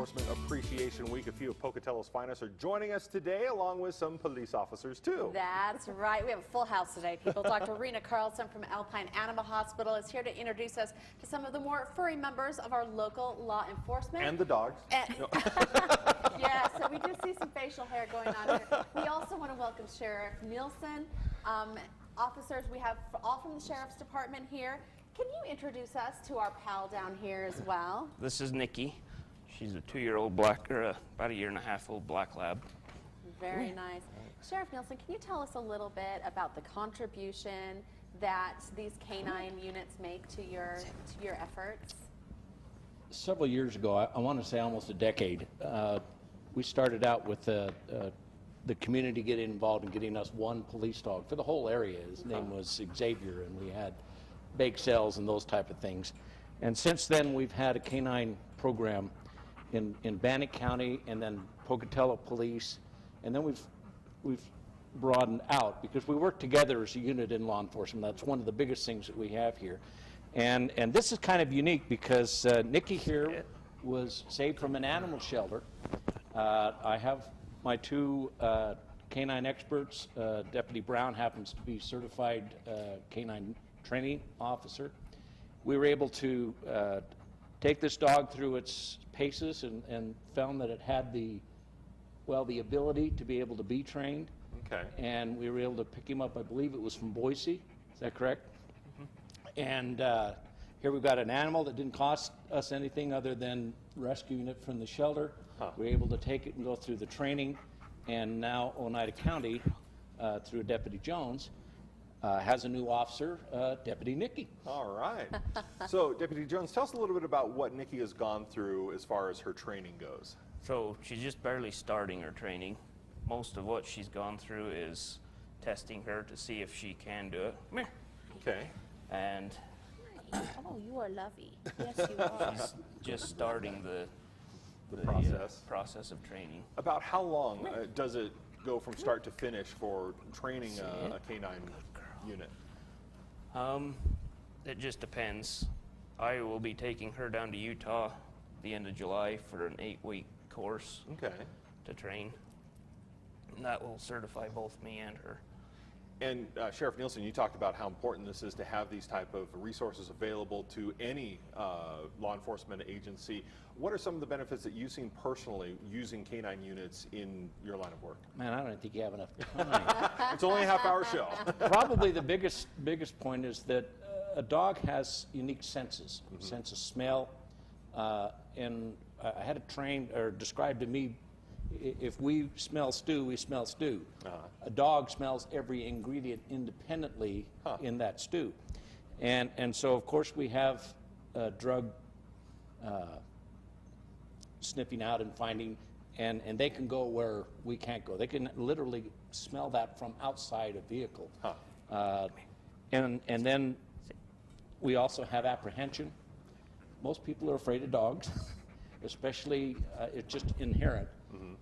Enforcement Appreciation Week. A few of Pocatello's finest are joining us today, along with some police officers, too. That's right. We have a full house today, people. Dr. Rena Carlson from Alpine Animal Hospital is here to introduce us to some of the more furry members of our local law enforcement. And the dogs. No. Yeah, so we do see some facial hair going on here. We also want to welcome Sheriff Nielsen. Officers, we have all from the Sheriff's Department here. Can you introduce us to our pal down here as well? This is Nikki. She's a 2-year-old black, or about a 1.5-year-old black lab. Very nice. Sheriff Nielsen, can you tell us a little bit about the contribution that these canine units make to your efforts? Several years ago, I want to say almost a decade, we started out with the community getting involved in getting us one police dog for the whole area. His name was Xavier, and we had bake sales and those type of things. And since then, we've had a canine program in Bannock County, and then Pocatello Police, and then we've broadened out because we work together as a unit in law enforcement. That's one of the biggest things that we have here. And this is kind of unique because Nikki here was saved from an animal shelter. I have my two canine experts. Deputy Brown happens to be certified canine training officer. We were able to take this dog through its paces and found that it had the ability to be able to be trained. Okay. And we were able to pick him up, I believe it was from Boise. Is that correct? Mm-hmm. And here we've got an animal that didn't cost us anything other than rescuing it from the shelter. We were able to take it and go through the training, and now Oneida County, through Deputy Jones, has a new officer, Deputy Nikki. All right. So, Deputy Jones, tell us a little bit about what Nikki has gone through as far as her training goes. So she's just barely starting her training. Most of what she's gone through is testing her to see if she can do it. Come here. Okay. And Oh, you are lovey. Yes, you are. she's just starting the process of training. About how long does it go from start to finish for training a canine unit? It just depends. I will be taking her down to Utah the end of July for an 8-week course to train. And that will certify both me and her. And Sheriff Nielsen, you talked about how important this is to have these type of resources available to any law enforcement agency. What are some of the benefits that you've seen personally using canine units in your line of work? Man, I don't think you have enough time. It's only a half-hour show. Probably the biggest point is that a dog has unique senses, sense of smell, and I had it trained or described to me, if we smell stew, we smell stew. A dog smells every ingredient independently in that stew. And so, of course, we have drug sniffing out and finding, and they can go where we can't go. They can literally smell that from outside a vehicle. And then we also have apprehension. Most people are afraid of dogs, especially it's just inherent.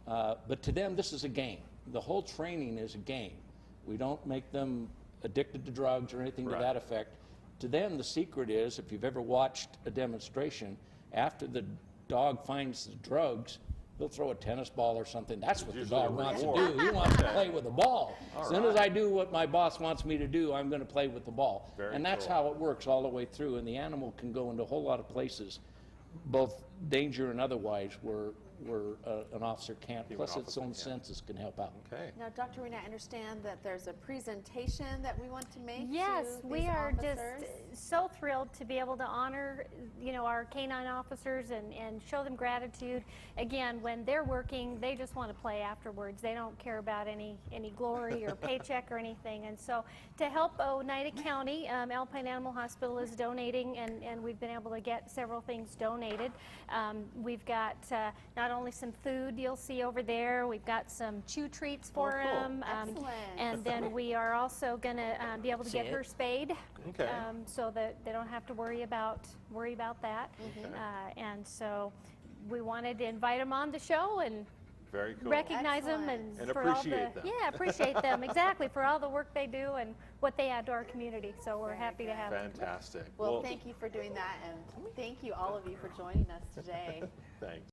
But to them, this is a game. The whole training is a game. We don't make them addicted to drugs or anything to that effect. To them, the secret is, if you've ever watched a demonstration, after the dog finds the drugs, he'll throw a tennis ball or something. That's what the dog wants to do. He wants to play with the ball. As soon as I do what my boss wants me to do, I'm going to play with the ball. And that's how it works all the way through. And the animal can go into a whole lot of places, both danger and otherwise, where an officer can't. Plus, its own senses can help out. Okay. Now, Dr. Rena, I understand that there's a presentation that we want to make. Yes, to we these are officers. just so thrilled to be able to honor, our canine officers and show them gratitude. Again, when they're working, they just want to play afterwards. They don't care about any glory or paycheck or anything. And so, to help Oneida County, Alpine Animal Hospital is donating, and we've been able to get several things donated. We've got not only some food you'll see over there, we've got some chew treats for them. And then we are also going to be able to get her spayed, so that they don't have to worry about that. And so we wanted to invite them on the show and Very cool. recognize them and for appreciate all the them. appreciate them exactly for all the work they do and what they add to our community. So we're happy to have them. Fantastic. Well, thank you for doing that, and thank you all of you for joining us today. Thanks.